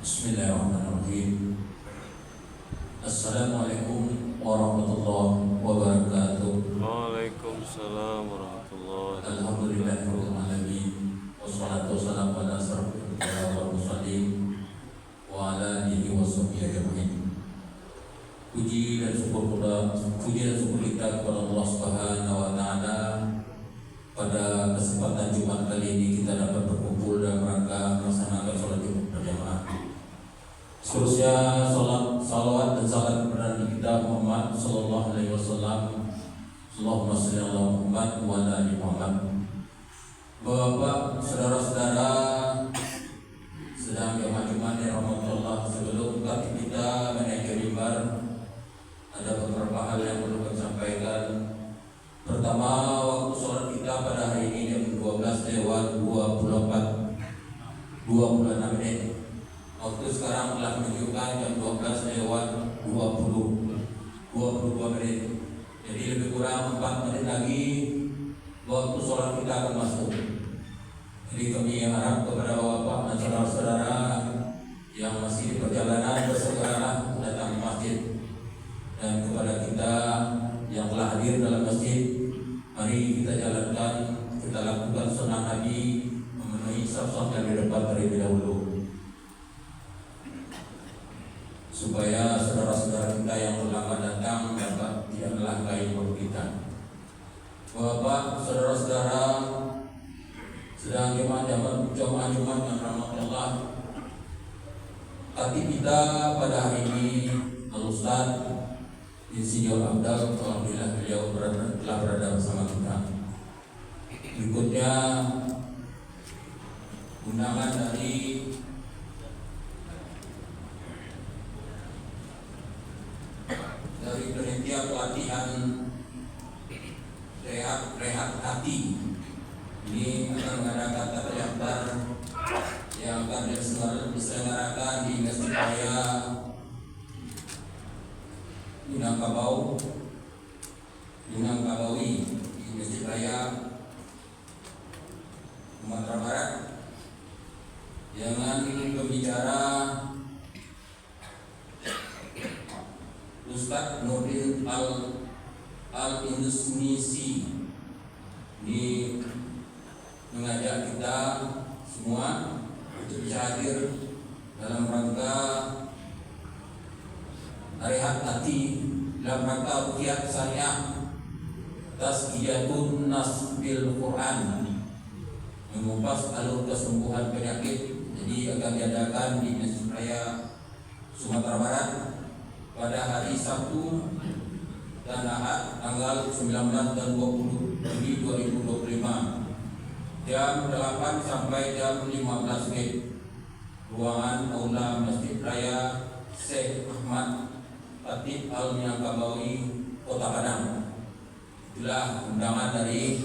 Bismillahirrahmanirrahim. Assalamualaikum warahmatullahi wabarakatuh. Waalaikumsalam warahmatullahi wabarakatuh. Alhamdulillahirabbil alamin. Wassalatu wassalamu ala asyrofil anbiya'i wal mursalin wa ala alihi washabbihi ajmain. Puji dan syukur kita kepada Allah Subhanahu wa taala. Pada kesempatan Jumat kali ini kita dapat berkumpul dalam rangka melaksanakan sholat Jumat berjamaah. Seterusnya salawat dan salam kepada Nabi kita Muhammad sallallahu alaihi wasallam. Allahumma shalli ala Muhammad wa ala ali Muhammad. Bapak, saudara-saudara sedang jamaah yang rahmatullah, sebelum kita menaiki mimbar, ada beberapa hal yang perlu kami sampaikan. Pertama, waktu sholat kita pada hari ini jam 12:24 menit. Waktu sekarang telah menunjukkan jam 12:22 menit. Jadi lebih kurang 4 menit lagi waktu sholat kita akan masuk. Jadi kami harap kepada bapak dan saudara-saudara yang masih di perjalanan bersegeralah datang ke masjid, dan kepada kita yang telah hadir dalam masjid, mari kita jalankan, kita lakukan sunnah Nabi, memenuhi saf-saf yang di depan terlebih dahulu, supaya saudara-saudara kita yang terlambat datang dapat tidak melangkahi waktu kita. Bapak, saudara-saudara sedang jemaah Jumat yang rahmatullah, hati kita pada hari ini Al-Ustaz Insinyur Abdal, alhamdulillah beliau telah berada bersama kita. Berikutnya undangan dari panitia pelatihan rehat hati. Ini akan mengadakan tata daftar yang akan diselenggarakan di Masjid Raya Minangkabawi di Masjid Raya Sumatera Barat, dengan pembicara Ustadz Nurdin Al-Indusmisi. Ini mengajak kita semua untuk bisa hadir dalam rangka rehat hati, dalam rangka ruqyah syariah, tazkiyatun nas bil Quran, mengupas alur kesembuhan penyakit. Jadi akan diadakan di Masjid Raya Sumatera Barat pada hari Sabtu dan Ahad tanggal 19 dan 20 Juli 2025, jam 8 sampai jam 15 menit. Ruangan aula Masjid Raya Syekh Ahmad Khatib Al-Minangkabawi, Kota Padang. Itulah undangan dari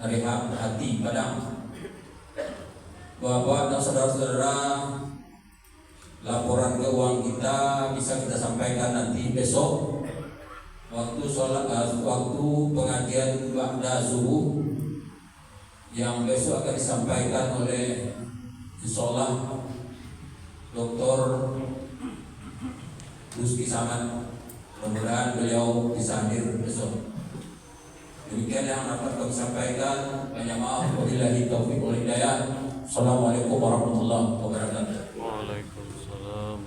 Rehat Hati Padang. Bapak dan saudara-saudara, laporan keuangan kita bisa kita sampaikan nanti besok waktu pengajian ba'da zuhur, yang besok akan disampaikan oleh insyaallah Dr. Rizky Samad. Mudah-mudahan beliau bisa hadir besok. Demikian yang dapat kami sampaikan. Banyak maaf, wabillahi taufiq wal hidayah. Assalamualaikum warahmatullahi wabarakatuh. Waalaikumsalam.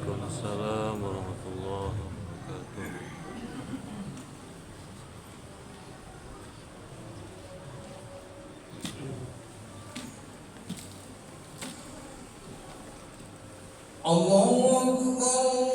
Waalaikumsalam warahmatullahi wabarakatuh. Allahu Akbar.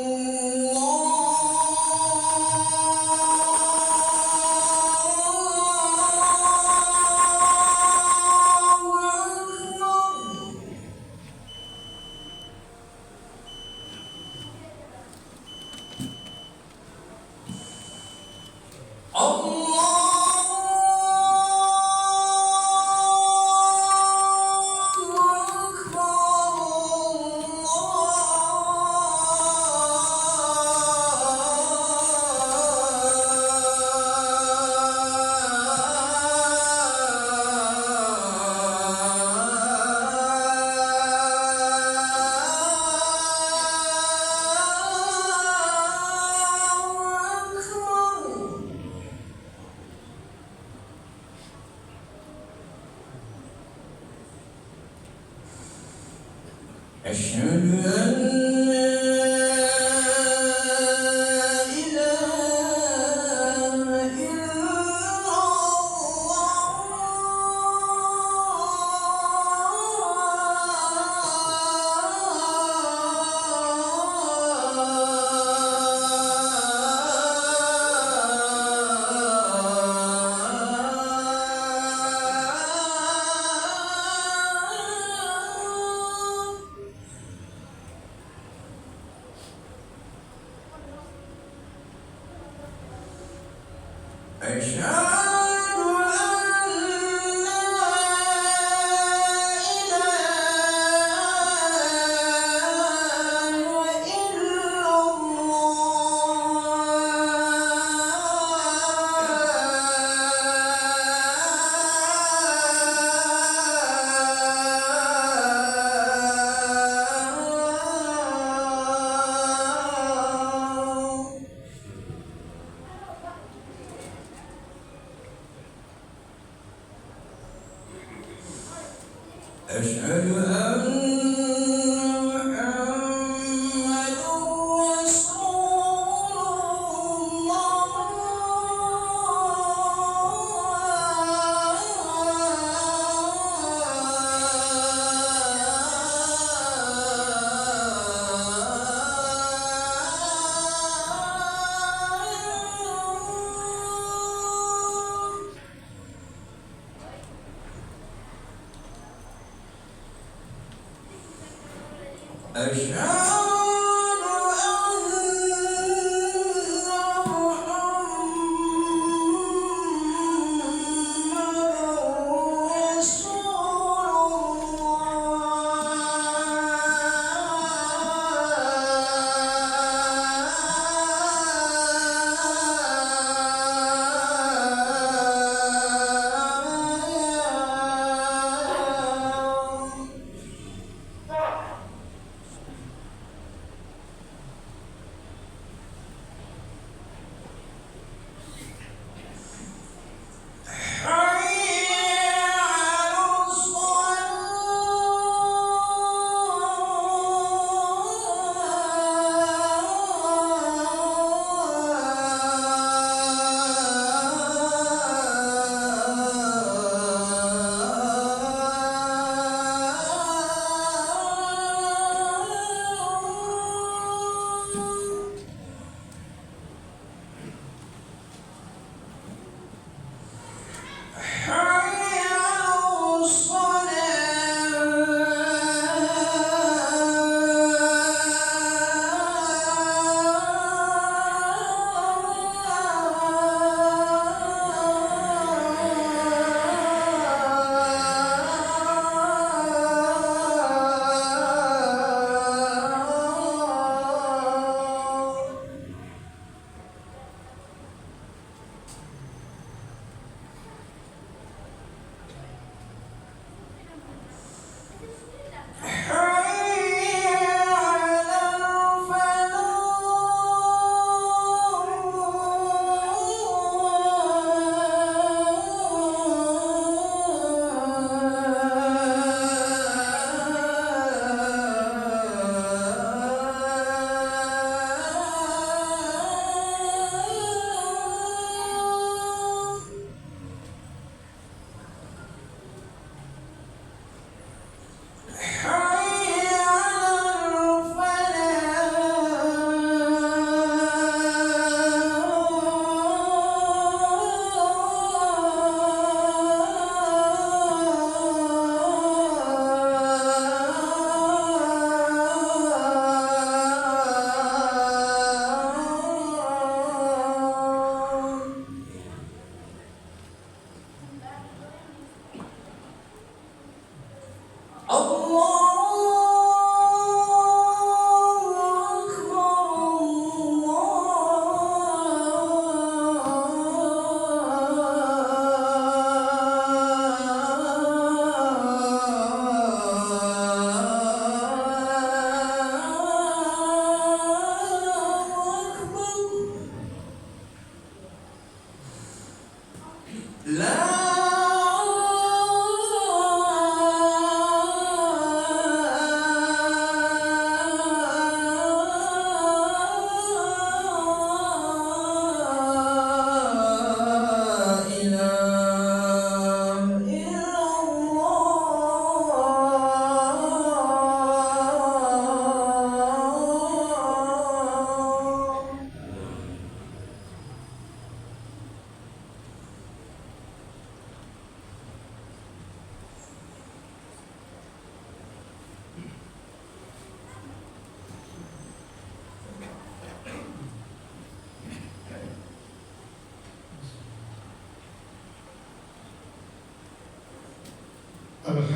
أشهد أن لا إله إلا أشهد أن محمد رسول الله.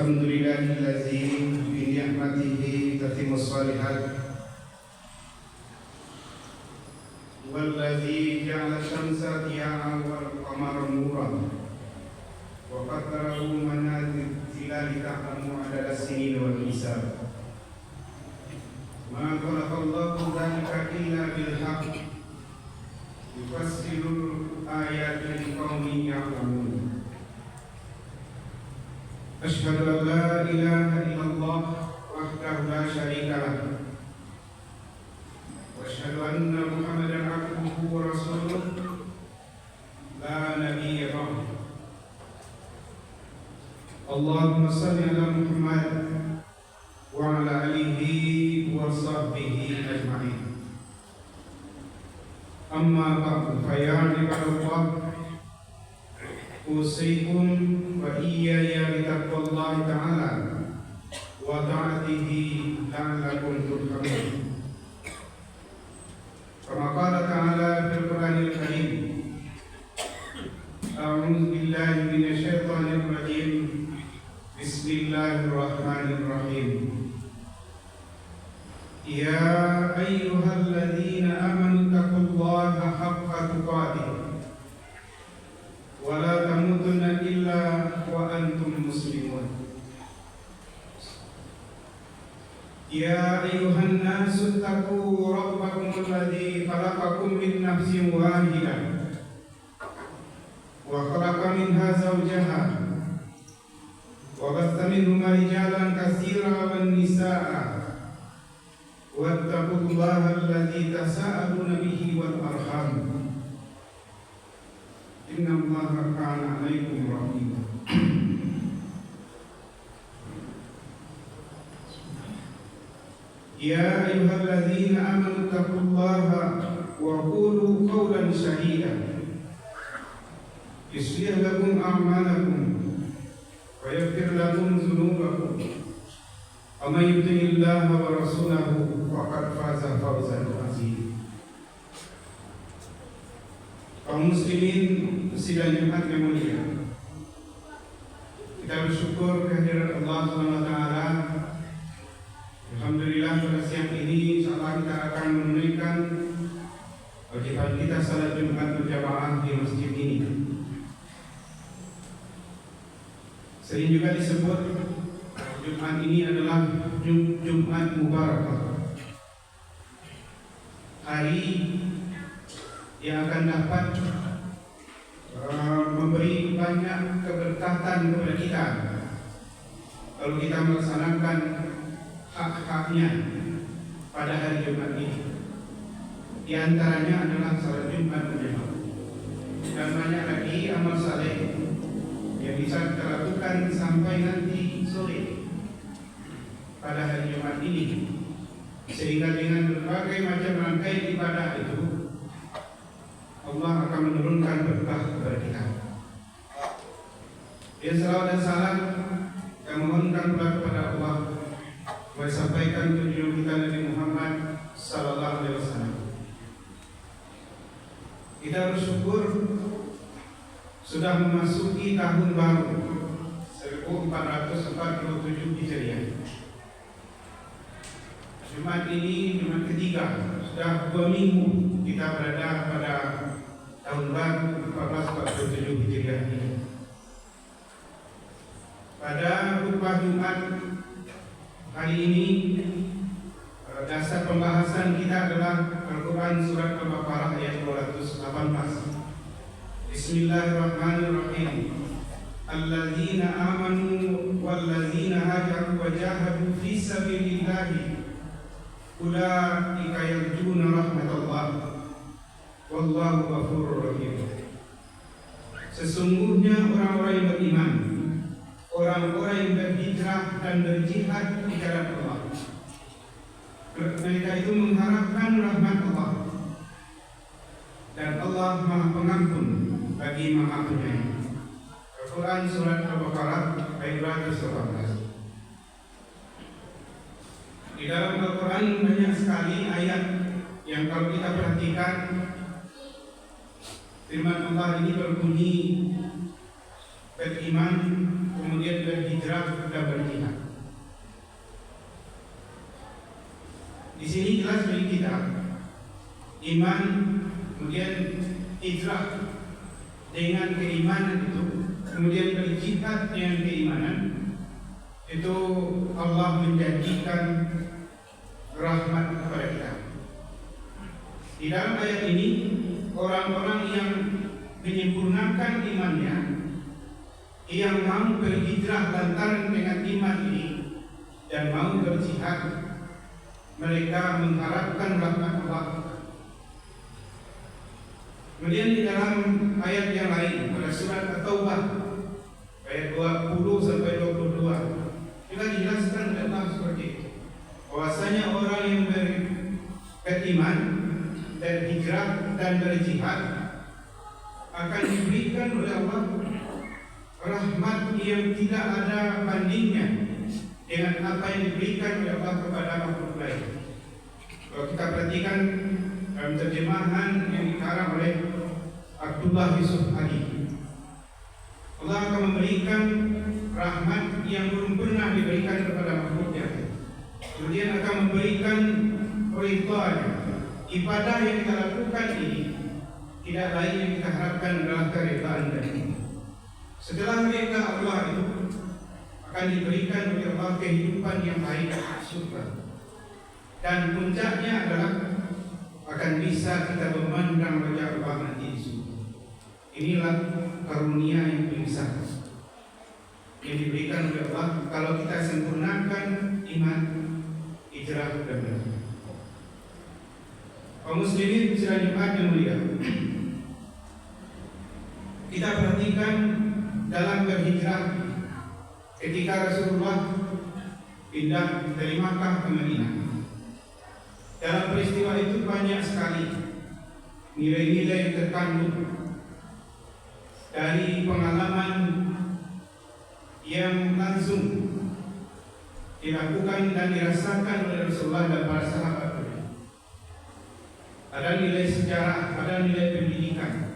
Alhamdulillahillazi bi ni'matihi tatimmus shalihat wallazi ja'ala syamsa diya'an wal qamara nuran wa qaddarahu manazila lita'lamu 'adada as-sinin wal hisab. Ma khalaqallahu dzalika illa bil haqq yufassilu ayati liqaumin ya'lamun. Asyhadu an la ilaha illallah wahdahu la syarika lah wa asyhadu anna Muhammadan abduhu wa rasuluh la nabiyya ba'dahu. Allahumma shalli ala Muhammad wa ala alihi wa sahbihi ajma'in. Amma ba'du, fa ya ibadallah, usikum wa iyaya bitaqwallahi ta'ala wa ta'atihi la'allakum turhamun. Kama qala ta'ala fil Qur'anil Karim, a'udzu billahi minasy syaithanir rajim. Bismillahirrahmanirrahim. Ya ayyuhalladzina amanu taqullaha haqqa tuqatih wa la tamutunna illa wa antum muslimun. Ya ayyuhan nasu taqu rabbakum alladzi khalaqakum min nafsin wahidah wa khalaqa minha zawjaha wa batha minhuma rijalan katsiran wan nisaa wattaqullaha alladzi tasaaluna bihi wal arham innallaha kana 'alaikum raqiba. Ya ayyuhalladzina amanu taqullaha wa qulu qawlan sadida yuslih lakum a'malakum wa yaghfir lakum dhunubakum wa may yuti'illaha wa rasulahu faqad faza fawzan 'azima. Kaum muslimin sidang Jumat yang mulia, kita bersyukur kehadiran Allah SWT. Alhamdulillah pada siang ini insyaallah kita akan menunaikan kewajiban kita salat Jumat berjamaah di masjid ini. Sering juga disebut Jumat ini adalah Jumat Mubarakah, hari yang akan dapat memberi banyak keberkatan kepada kita kalau kita melaksanakan hak-haknya pada hari Jumat ini. Di antaranya adalah salat Jumat berjamaah, dan banyak lagi amal saleh yang bisa kita lakukan sampai nanti sore pada hari Jumat ini, sehingga dengan berbagai macam rangkaian ibadah itu Allah akan menurunkan berkah kepada kita. Ya, salawat dan salam yang memohonkan pula kepada Allah, sampaikan tunjuk kita Nabi Muhammad sallallahu alaihi wasallam. Kita bersyukur sudah memasuki tahun baru 1447 Hijriah. Jumat ini Jumat ketiga, sudah 2 minggu kita berada pada tahun baru 1447 Hijriah ini. Pada khutbah Jumat hari ini, dasar pembahasan kita adalah Al-Quran Surat Al-Baqarah ayat 218. Bismillahirrahmanirrahim. Alladzina amanu walladzina hajaru wa jahadu fi sabilillahi ulaika yarjuna rahmatallah wallahu ghafurur rahim. Sesungguhnya orang-orang yang beriman, orang-orang yang berhijrah dan berjihad di jalan Allah, mereka itu mengharapkan rahmat Allah, dan Allah Maha Pengampun bagi Maha Penyayang. Al-Quran Surat Al-Baqarah ayat 218. Di dalam Al-Quran banyak sekali ayat yang kalau kita perhatikan, firman Allah ini berbunyi beriman, kemudian berhijrah dan berjihad. Di sini jelas bagi kita iman kemudian hijrah dengan keimanan itu, kemudian berjihad dengan keimanan itu Allah menjanjikan rahmat kepada kita. Di dalam ayat ini orang-orang yang menyempurnakan imannya, yang mau berhijrah lantaran dengan iman ini dan mau berjihad, mereka mengharapkan rahmat Allah. Kemudian di dalam ayat yang lain pada surat At-Taubah ayat 20 sampai 22 juga dijelaskan oleh Allah seperti itu. Bahwasanya orang yang beriman dan hijrah dan berjihad akan diberikan oleh Allah rahmat yang tidak ada bandingnya dengan apa yang diberikan oleh Allah kepada makhluk lain. Kalau kita perhatikan dalam terjemahan yang dikarang oleh Abdullah Yusuf Ali, Allah akan memberikan rahmat yang belum pernah diberikan kepada makhluknya. Kemudian akan memberikan ridhanya. Ibadah yang kita lakukan ini tidak lain yang kita harapkan adalah keridhaan dari. Setelah ridha Allah itu akan diberikan oleh Allah kehidupan yang baik surga. Dan puncaknya adalah akan bisa kita memandang wajah Allah nanti di surga. Inilah karunia yang besar yang diberikan oleh Allah kalau kita sempurnakan iman, hijrah dan berjihad. Kaum muslimin sidang Jumat yang mulia, kita perhatikan dalam berhijrah ketika Rasulullah pindah dari Makkah ke Madinah. Dalam peristiwa itu banyak sekali nilai-nilai yang terkandung dari pengalaman yang langsung dilakukan dan dirasakan oleh Rasulullah dan para sahabat. Ada nilai sejarah, ada nilai pendidikan,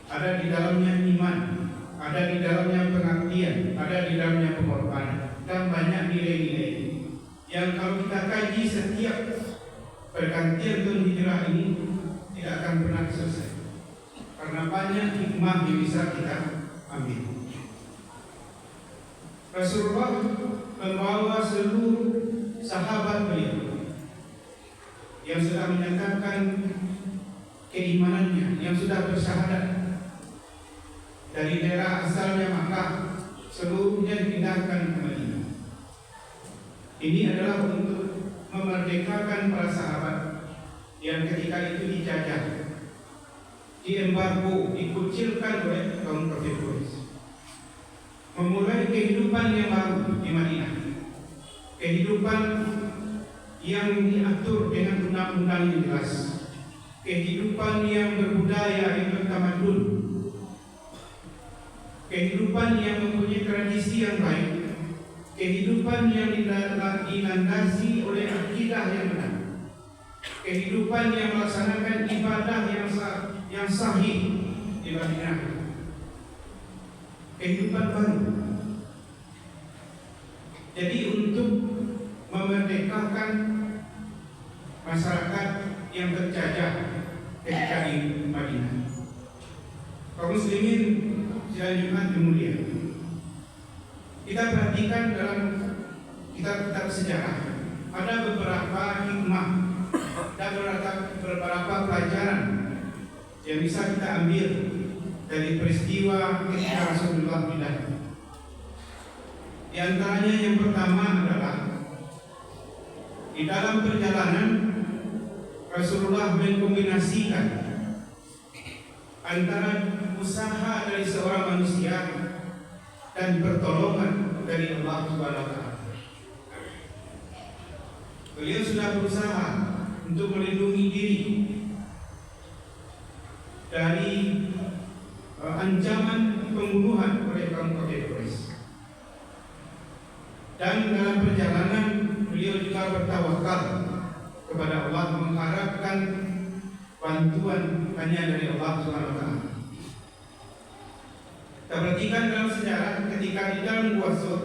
ada di dalamnya iman, ada di dalamnya pengabdian, ada di dalamnya pengorbanan, dan banyak nilai-nilai yang kalau kita kaji setiap pergantian tahun hijrah ini tidak akan pernah selesai, karena banyak hikmah yang bisa kita ambil. Rasulullah membawa seluruh sahabat beliau yang sudah menyatakan keimanannya, yang sudah bersyahadat dari daerah asalnya Makkah, seluruhnya dipindahkan ke Madinah. Ini adalah untuk memerdekakan para sahabat yang ketika itu dijajah, diembargo, dikucilkan oleh kaum kafir Quraisy. Memulai kehidupan yang baru di Madinah, kehidupan yang diatur dengan undang-undang yang jelas, kehidupan yang berbudaya, yang bertamadun, kehidupan yang mempunyai tradisi yang baik, kehidupan yang dilandasi oleh akidah yang benar, kehidupan yang melaksanakan ibadah yang sahih di Madinah, kehidupan baru. Jadi untuk memerdekakan masyarakat yang terjajah ketika di Madinah. Kaum muslimin sidang Jumat yang mulia, kita perhatikan dalam kitab-kitab sejarah ada beberapa hikmah dan beberapa pelajaran yang bisa kita ambil dari peristiwa ketika Rasulullah pindah. Di antaranya yang pertama adalah di dalam perjalanan Rasulullah mengkombinasikan antara usaha dari seorang manusia dan pertolongan dari Allah Subhanahu wa taala. Beliau sudah berusaha untuk melindungi diri dari ancaman pembunuhan oleh kaum kafir Quraisy. Dan dalam perjalanan beliau juga bertawakal kepada Allah, mengharapkan bantuan hanya dari Allah Subhanahu wa taala. Kita perhatikan dalam sejarah ketika di dalam Gua Sur,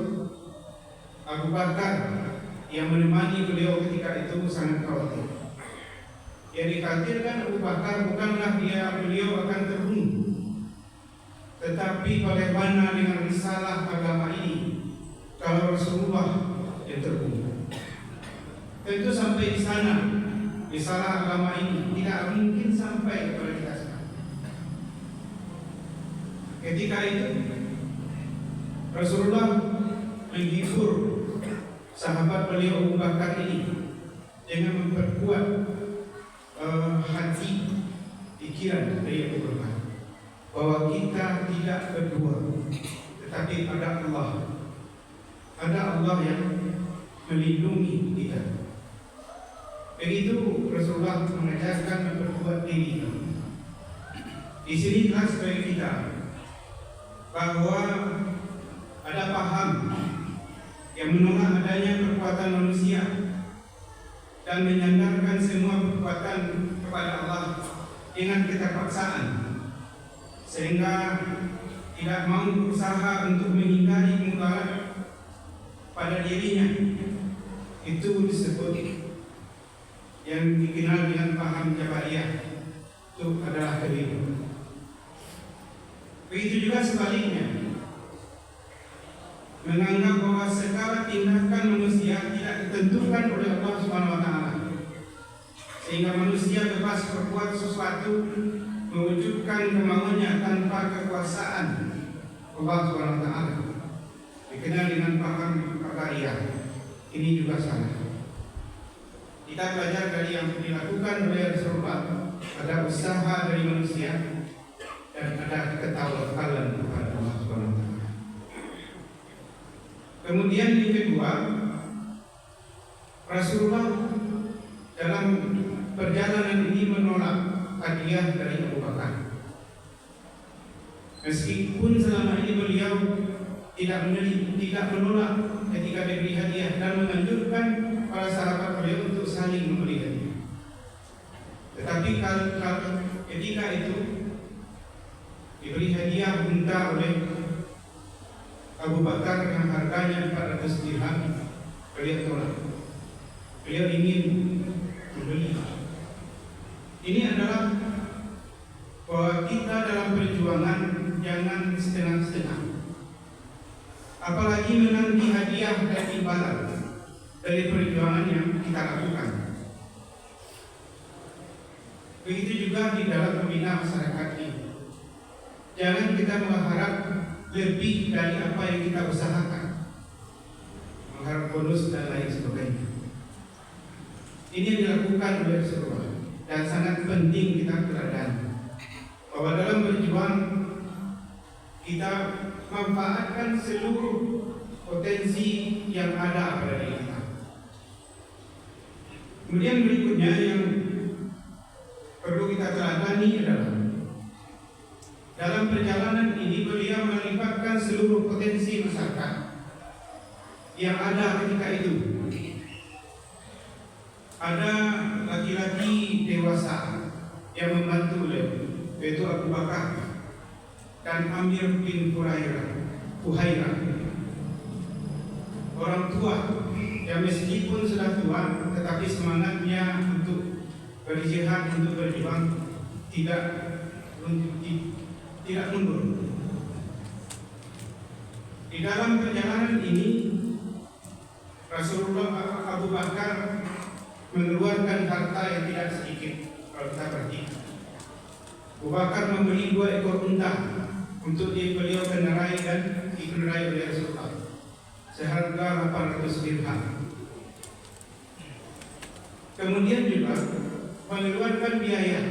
Abu Bakar yang menemani beliau ketika itu sangat khawatir. Yang dikhawatirkan Abu Bakar bukanlah beliau akan terbunuh, tetapi bagaimana dengan risalah agama ini kalau Rasulullah yang terbunuh. Tentu sampai di sana risalah agama ini tidak mungkin sampai kepada kita sekarang. Ketika itu Rasulullah menghibur sahabat beliau Abu Bakar ini dengan memperkuat hati pikiran dari Abu Bakar bahwa kita tidak berdua, tetapi ada Allah yang melindungi kita. Begitu Rasulullah mengajarkan memperkuat diri. Di sini jelas bagi kita bahwa ada paham yang menolak adanya kekuatan manusia dan menyandarkan semua kekuatan kepada Allah dengan keterpaksaan, sehingga tidak mau berusaha untuk menghindari kemudaratan pada dirinya. Itu disebut yang dikenal dengan paham Jabariyah. Itu adalah keliru. Begitu juga sebaliknya, menganggap bahwa segala tindakan manusia tidak ditentukan oleh Allah Subhanahu wa taala, sehingga manusia bebas berbuat sesuatu mewujudkan kemauannya tanpa kekuasaan Allah Subhanahu wa taala, dikenal dengan paham Qadariyah. Ini juga salah. Kita belajar dari yang dilakukan oleh Rasulullah, ada usaha dari manusia dan ada ketawakulan kepada Allah Subhanahu wa taala. Kemudian yang kedua, Rasulullah dalam perjalanan ini menolak hadiah dari Abu Bakar. Meskipun selama ini beliau tidak menolak ketika diberi hadiah dan menganjurkan para sahabat beliau untuk saling memberi hadiah. Tetapi kalau ketika itu diberi hadiah unta oleh Abu Bakar yang harganya 400 dirham, beliau tolak. Beliau ingin membeli. Ini adalah bahwa kita dalam perjuangan jangan setengah-setengah. Apalagi menanti hadiah dan imbalan dari perjuangan yang kita lakukan. Begitu juga di dalam membina masyarakat ini. Jangan kita mengharap lebih dari apa yang kita usahakan, mengharap bonus dan lain sebagainya. Ini yang dilakukan oleh Rasulullah dan sangat penting kita teladani bahwa dalam berjuang kita manfaatkan seluruh potensi yang ada pada diri kita. Kemudian berikutnya yang perlu kita teladani adalah dalam perjalanan ini beliau melibatkan seluruh potensi masyarakat yang ada ketika itu. Ada laki-laki dewasa yang membantu beliau, yaitu Abu Bakar dan Amir bin Fuhairah. Orang tua yang meskipun sudah tua, tetapi semangatnya untuk berjihad, untuk berjuang tidak mundur. Di dalam perjalanan ini Rasulullah Abu Bakar mengeluarkan harta yang tidak sedikit. Kalau kita perhatikan, Abu Bakar membeli 2 ekor unta untuk beliau kendarai dan dikendarai oleh Rasulullah seharga 800 dirham. Kemudian juga mengeluarkan biaya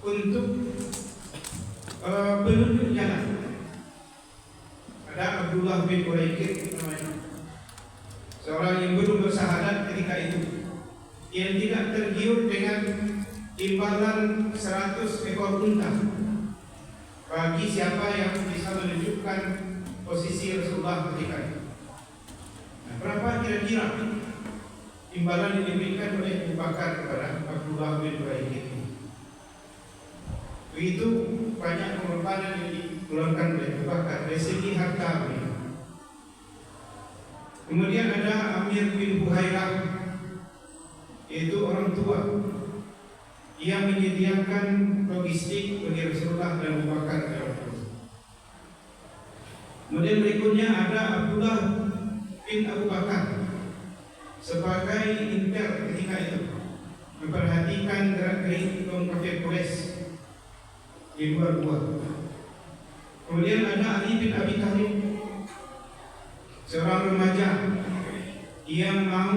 untuk penunjuk jalan. Ada Abdullah bin Uraikid namanya, seorang yang belum bersahadat ketika itu, yang tidak tergiur dengan imbalan 100 ekor unta bagi siapa yang bisa menunjukkan posisi Rasulullah ketika itu. Nah, berapa kira-kira imbalan yang diberikan oleh Abu Bakar kepada Abdullah bin Uraikid? Begitu banyak pengorbanan yang dikeluarkan oleh Abu Bakar dari segi harta beliau. Kemudian ada Amir bin Buhairah, yaitu orang tua yang menyediakan logistik bagi Rasulullah dan Abu Bakar. Kemudian berikutnya ada Abdullah bin Abu Bakar sebagai intel ketika itu, memperhatikan gerak-gerik kaum kafir Quraisy di luar gua. Kemudian ada Ali bin Abi Thalib, seorang remaja yang mau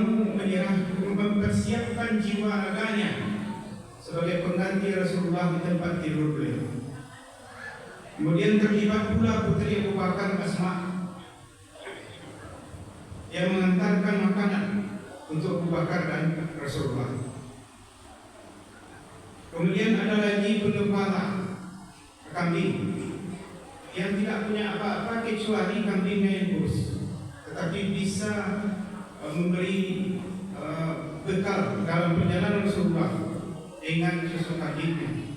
mempersiapkan jiwa raganya sebagai pengganti Rasulullah di tempat tidur beliau. Kemudian terlibat pula putri Abu Bakar Asma yang mengantarkan makanan untuk Abu Bakar dan Rasulullah. Kemudian ada lagi pengembala kambing yang tidak punya apa-apa kecuali kambingnya yang kurus, tetapi bisa memberi bekal dalam perjalanan Rasulullah dengan susu kambingnya.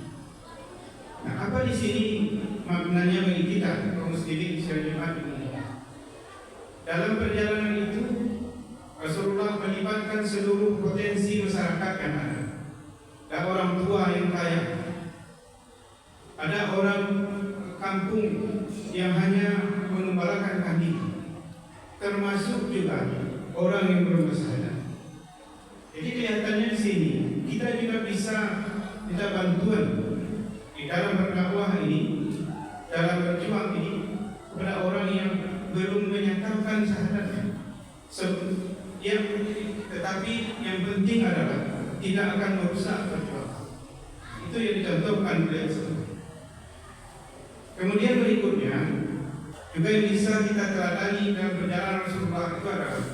Nah, apa di sini maknanya bagi kita kaum muslimin secara Jumat ini? Dalam perjalanan itu Rasulullah melibatkan seluruh potensi masyarakat yang ada. Ada orang tua yang kaya, ada orang kampung yang hanya mengembalakan kambing, termasuk juga orang yang bermasalah. Jadi kelihatannya di sini kita juga bisa minta bantuan di dalam berdakwah ini, dalam berjuang ini kepada orang yang belum menyatakan syahadatnya. Tetapi yang penting adalah tidak akan merusak perjuangan. Itu yang dicontohkan oleh Rasulullah. Kemudian berikutnya juga yang bisa kita teladani dalam perjalanan Rasulullah itu adalah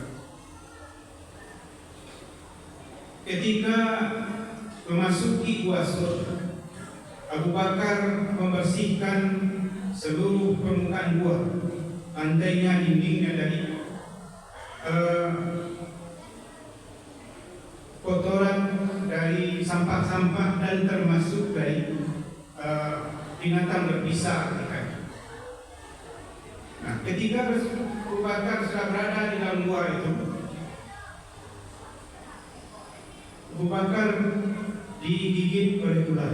ketika memasuki Gua Sur, Abu Bakar membersihkan seluruh permukaan gua, lantainya, dindingnya dari kotoran, dari sampah-sampah dan termasuk dari binatang berbisa ketika itu. Nah, ketika Abu Bakar sudah berada di dalam gua itu, Abu Bakar digigit oleh ular.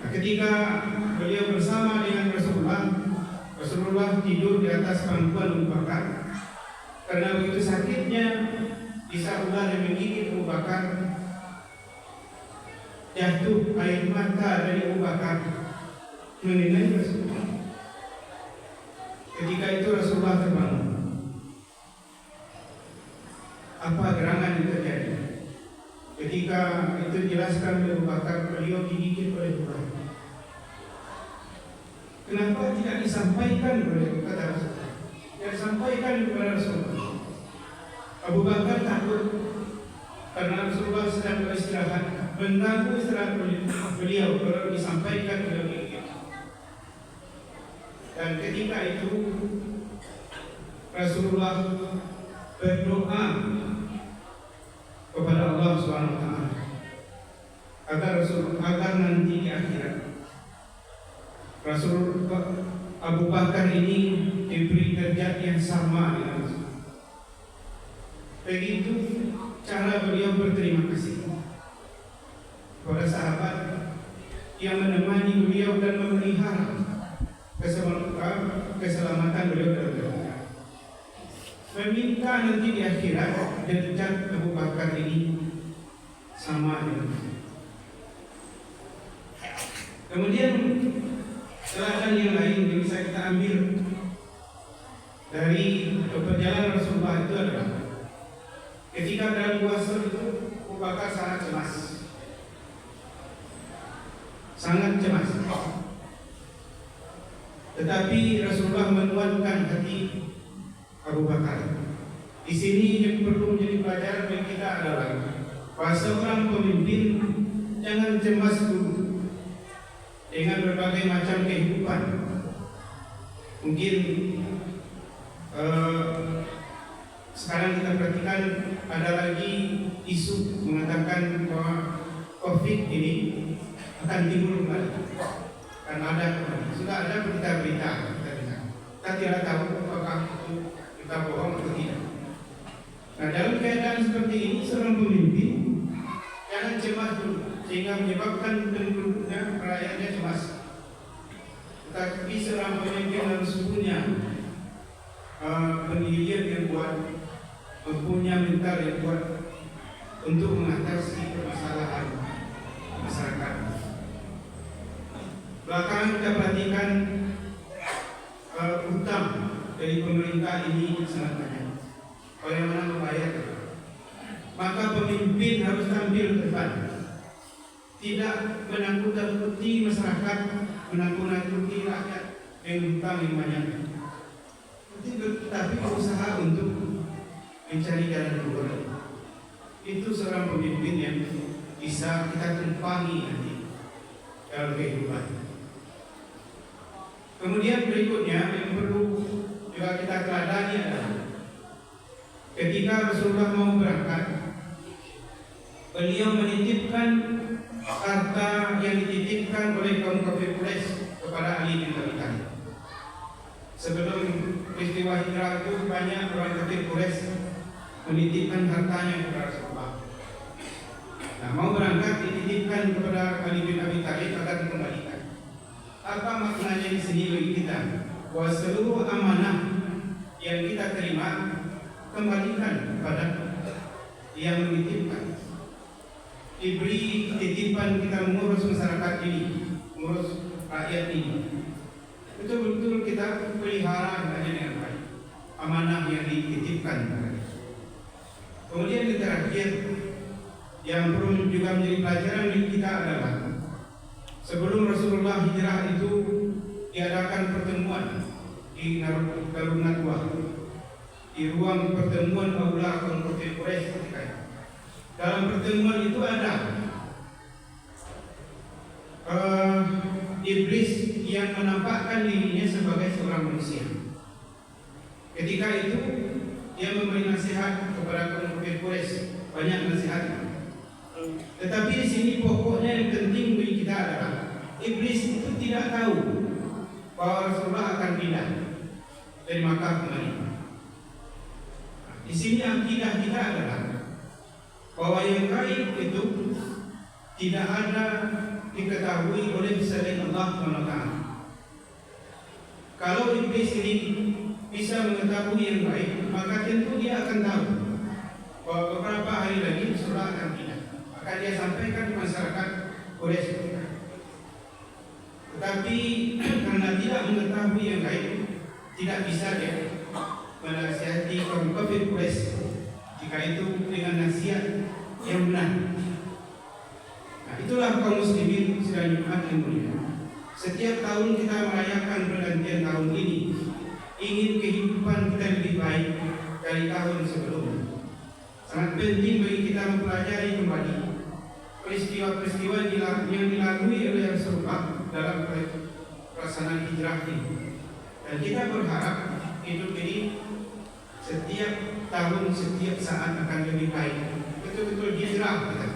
Nah, ketika beliau bersama dengan Rasulullah tidur di atas pangkuan Abu Bakar. Karena begitu sakitnya bisa ular yang menggigit Abu Bakar, jatuh air mata dari Abu Bakar mengenai Rasulullah. Ketika itu Rasulullah terbangun. Apa gerangan yang terjadi? Ketika itu dijelaskan oleh Abu Bakar, beliau digigit oleh ular. Kenapa tidak disampaikan oleh kata Rasulullah? Tidak disampaikan kepada Rasulullah. Abu Bakar takut karena Rasulullah sedang beristirahat, mengganggu istirahat beliau kalau disampaikan oleh beliau. Dan ketika itu Rasulullah berdoa kepada Allah SWT agar nanti di akhirat Rasulullah Abu Bakar ini diberi derajat yang sama dengan Rasulullah. Begitu cara beliau berterima kasih kepada sahabat yang menemani beliau dan memelihara keselamatan beliau dalam dunia. Meminta nanti di akhirat derajat Abu Bakar ini sama dengan Rasulullah. Kemudian teladan yang lain yang bisa kita ambil dari perjalanan Rasulullah itu adalah ketika dalam Gua Sur itu Abu Bakar sangat cemas, tetapi Rasulullah menguatkan hati Abu Bakar. Di sini yang perlu menjadi pelajaran bagi kita adalah bahwa seorang pemimpin jangan cemas dulu dengan berbagai macam kehidupan. Mungkin sekarang kita perhatikan ada lagi isu mengatakan bahwa COVID ini akan timbul kembali. akan ada kembali. Sudah ada berita-berita kita tidak tahu apakah itu kita bohong atau tidak. Nah, dalam keadaan seperti ini seorang pemimpin jangan cemas dulu sehingga menyebabkan penduduknya, rakyatnya cemas. Tetapi seorang pemimpin harus punya pendirian yang kuat, mempunyai mental yang kuat untuk mengatasi permasalahan masyarakat. Belakangan kita perhatikan utang dari pemerintah ini sangat banyak. Bagaimana membayar? Maka pemimpin harus tampil ke depan, tidak menakut-nakuti masyarakat, menakut-nakuti rakyat yang hutang yang banyak. Tapi berusaha untuk mencari jalan keluar. Itu seorang pemimpin yang bisa kita tumpangi nanti dalam kehidupan. Kemudian berikutnya yang perlu juga kita teladani adalah ketika Rasulullah mau berangkat, beliau menitipkan harta yang dititipkan oleh kaum kafir Quraisy kepada Ali bin Abi Thalib. Sebelum peristiwa hijrah itu banyak orang kafir Quraisy menitipkan hartanya kepada Rasulullah. Nah, mau berangkat dititipkan kepada Ali bin Abi Thalib agar dikembalikan. Apa maknanya di sini bagi kita? Bahwa seluruh amanah yang kita terima kembalikan kepada yang menitipkan. Diberi titipan kita mengurus masyarakat ini, mengurus rakyat ini. Betul-betul kita pelihara dengan baik amanah yang dititipkan. Kemudian yang terakhir yang perlu juga menjadi pelajaran bagi kita adalah sebelum Rasulullah hijrah itu diadakan pertemuan di Darun Nadwah, di ruang pertemuan aula kaum kafir Quraisy ketika itu. Dalam pertemuan itu ada iblis yang menampakkan dirinya sebagai seorang manusia. Ketika itu dia memberi nasihat kepada kaum kafir Quraisy, banyak nasihat. Tetapi di sini pokoknya yang penting bagi kita adalah iblis itu tidak tahu bahwa Rasulullah akan pindah dari Makkah ke Madinah. Di sini akidah kita adalah bahwa yang gaib itu tidak ada diketahui oleh selain Allah SWT. Kalau iblis ini bisa mengetahui yang gaib, maka tentu dia akan tahu bahwa beberapa hari lagi Rasulullah akan pindah. Maka dia sampaikan di masyarakat Quraisy. Tetapi karena tidak mengetahui yang gaib, tidak bisa dia menasihati kaum kafir Quraisy. Jika itu dengan nasihat yang benar. Nah, itulah kaum muslimin sidang Jumat yang mulia. Setiap tahun kita merayakan pergantian tahun ini, ingin kehidupan kita lebih baik dari tahun sebelumnya. Sangat penting bagi kita mempelajari kembali peristiwa-peristiwa yang dilalui oleh Rasulullah dalam pelaksanaan hijrah ini. Dan kita berharap hidup ini setiap tahun, setiap saat akan lebih baik. Betul-betul hijrah kita.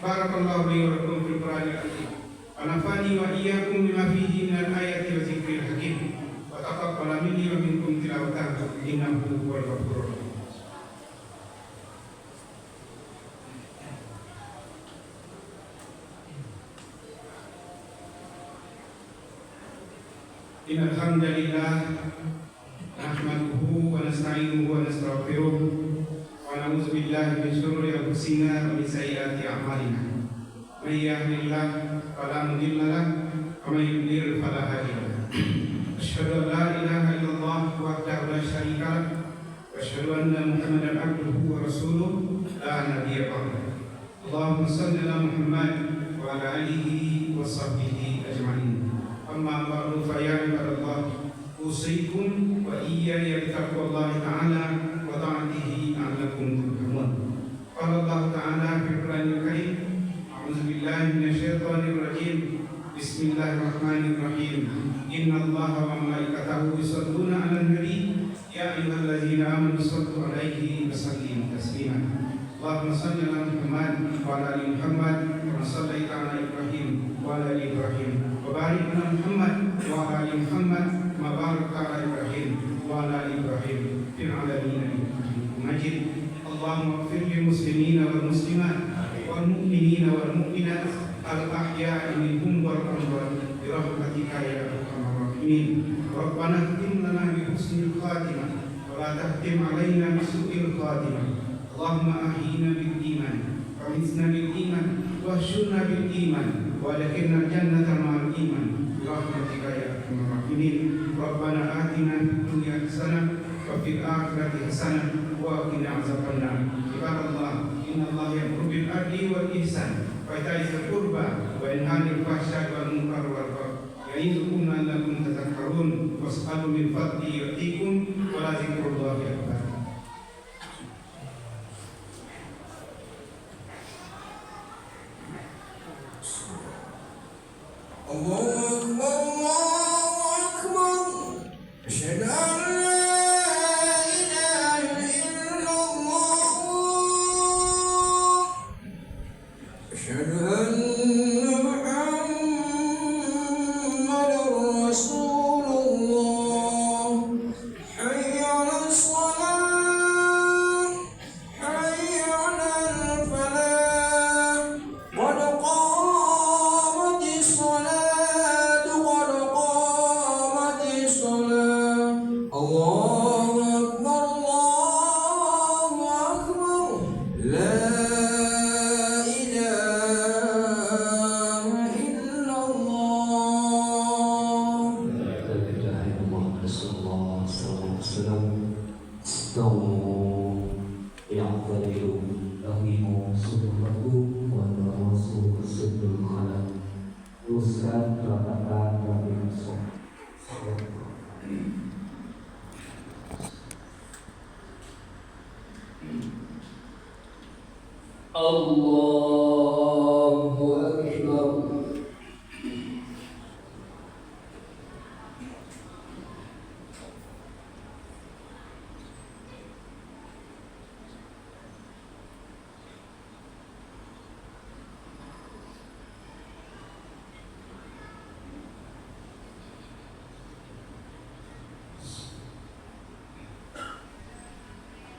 Barakallahu li wa lakum fil Qur'anil Karim. Wa nafani wa iyyakum bima fihi minal ayati wa dzikril hakim. Wa taqabbal minni wa minkum tilawatahu innahu huwal ghafurur rahim. Innal hamdalillah nahmaduhu wa nasta'inuhu wa nastaghfiruh wa na'udzu billahi min shururi anfusina wa min sayyiati a'malina. May yahdihillahu fala mudilla lahu wa may yudlil fala hadiya lahu. Asyhadu an la ilaha illallah wahdahu la syarika lahu wa asyhadu anna Muhammadan abduhu wa rasuluh la nabiyya ba'dahu. Allahumma shalli ala Muhammad wa ala alihi wa sahbihi ajma'in. Amma ba'du fa ya ibadallah usikum wa iyaya bitaqwallahi ta'ala wa ta'atihi la'allakum turhamun. Qala Allah ta'ala fil Qur'anil Karim, a'udzu billahi minasyaitonir rajim. Bismillahirrahmanirrahim. Innallaha wa malaikatahu yusholluna 'alan nabi ya ayyuhalladzina amanu shallu 'alaihi wa sallimu taslima. Allahumma shalli ala Muhammad wa ala ali Muhammad kama shallaita ala Ibrahim wa ala ali Ibrahim وبارك على محمد وعلى آل محمد كما باركت على إبراهيم وعلى آل إبراهيم في العالمين إنك حميد مجيد. اللهم اغفر للمسلمين والمسلمات والمؤمنين والمؤمنات الأحياء منهم والأموات برحمتك يا أرحم الراحمين. ربنا اختم لنا بحسن الخاتمة ولا تختم علينا بسوء الخاتمة. اللهم أحينا بالإيمان ومتنا بالإيمان واحشرنا بالإيمان وادخلنا الجنة مع الإيمان برحمتك يا أرحم الراحمين. ربنا آتنا في الدنيا حسنة وفي الآخرة حسنة وقنا عذاب النار. عباد الله إن الله يأمر بالعدل والإحسان وإيتاء ذي القربى وينهى عن الفحشاء والمنكر والبغي يعظكم لعلكم تذكرون. واسألوا من فضله يؤتكم ولذكر الله أكبر. Allahu Akbar, asyhadu an la ilaha illallah, asyhadu anna Muhammadar Rasulullah. Hayya 'alas shalah, hayya 'alal falah, qad qamatis shalah. Allahu Akbar, la ilaha illallah. Allahu Akbar.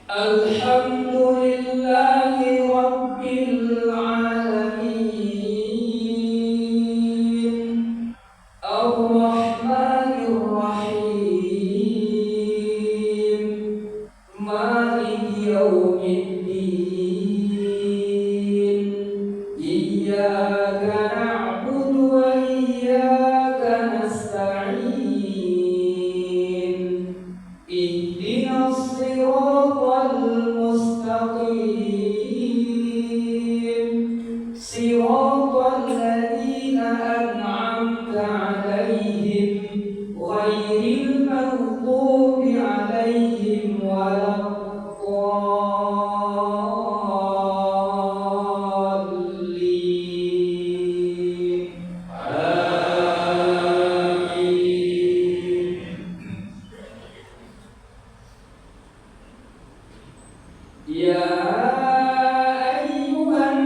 Alhamdulillahi Rabbil Alamin, Ar-Rahmanir Rahim, Maliki Yawmiddin, Iyyaka na'budu wa iyyaka nasta'in, Ihdinas siratal mustaqim, siratal ladzina an'amta 'alaihim ghairil maghdubi 'alaihim waladdallin. Amin. Ya ayyuhan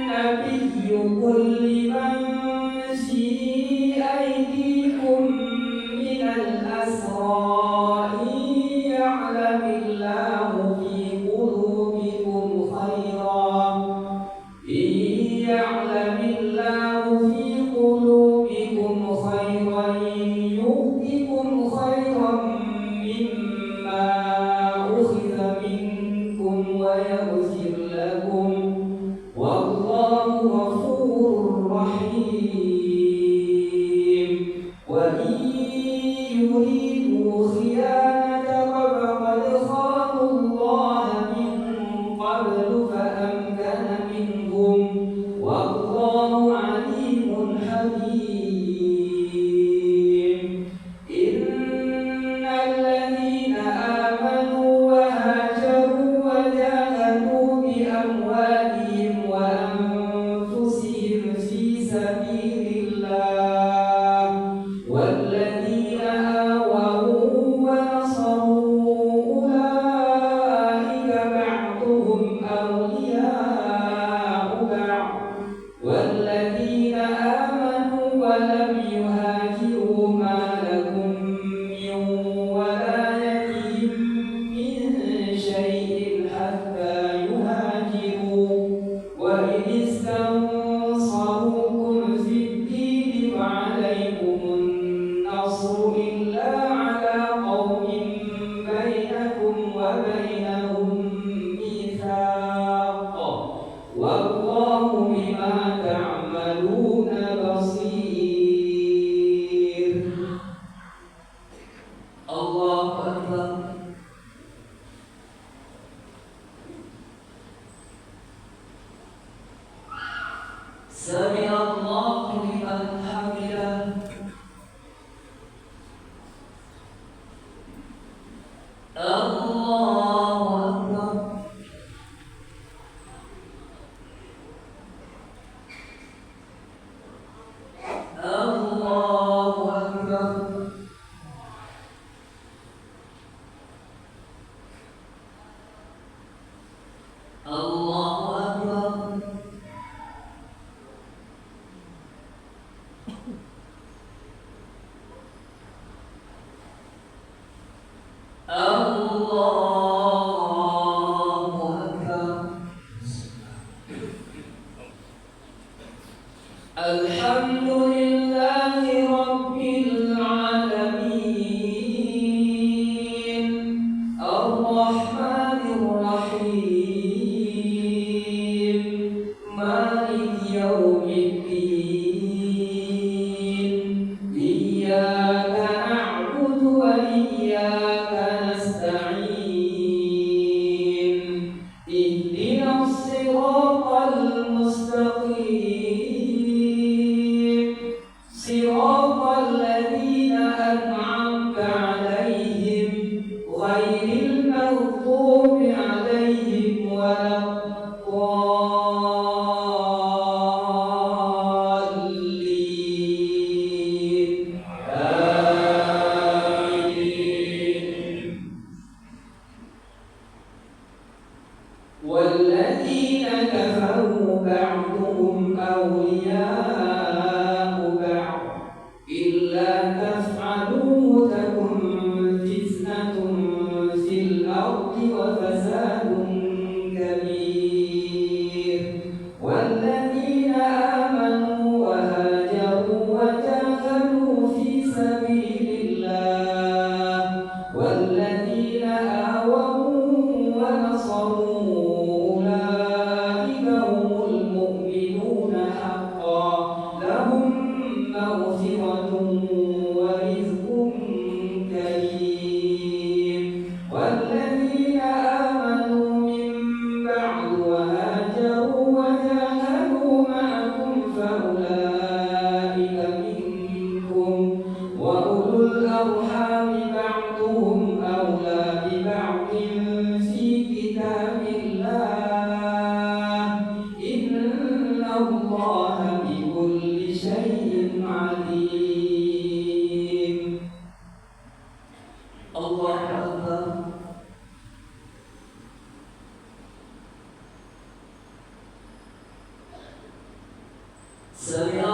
nabiyyu qul liman fi aydikum minal asra ya'lamillahu fi qulubikum khayran, ya'lamillahu fi qulubikum khayran yu'tikum khayran mimma ukhidha minkum wa yaghfir lakum, wallahu ghafurur rahim. Wa in yuridu khiyanataka faqad khanu Allaha min qablu fa amkana minhum, wallahu alimun hakim. Innal ladzina amanu wa hajaru wa jahadu bi amwalihim wa anfusihim fi sabilillah, walladzina awaw wa nasaru ulaika ba'duhum awliya'u ba'd, walladzina amanu wa lam Alhamdulillahi Rabbil Alamin, Ar-Rahmanir Rahim, Maliki Yawmiddin, Iyyaka na'budu wa iyyaka nasta'in, Ihdinas siratal mustaqim, siratal ladzina an'amta 'alaihim ghairil maghdubi 'alaihim waladdallin. Amin. والذين كفروا بعضهم أولياء بعض إلا تفعلوه تكن فتنة في الأرض وفساد كبير. والذين آمنوا وهاجروا وجاهدوا في سبيل الله والذين آووا ونصروا أولئك هم المؤمنون حقا لهم مغفرة ورزق كريم. والذين آمنوا من بعد وهاجروا وجاهدوا معكم فأولئك منكم وأولو الأرحام بعضهم أولى ببعض في كتاب الله إن الله بكل شيء عليم. الله أكبر. سمع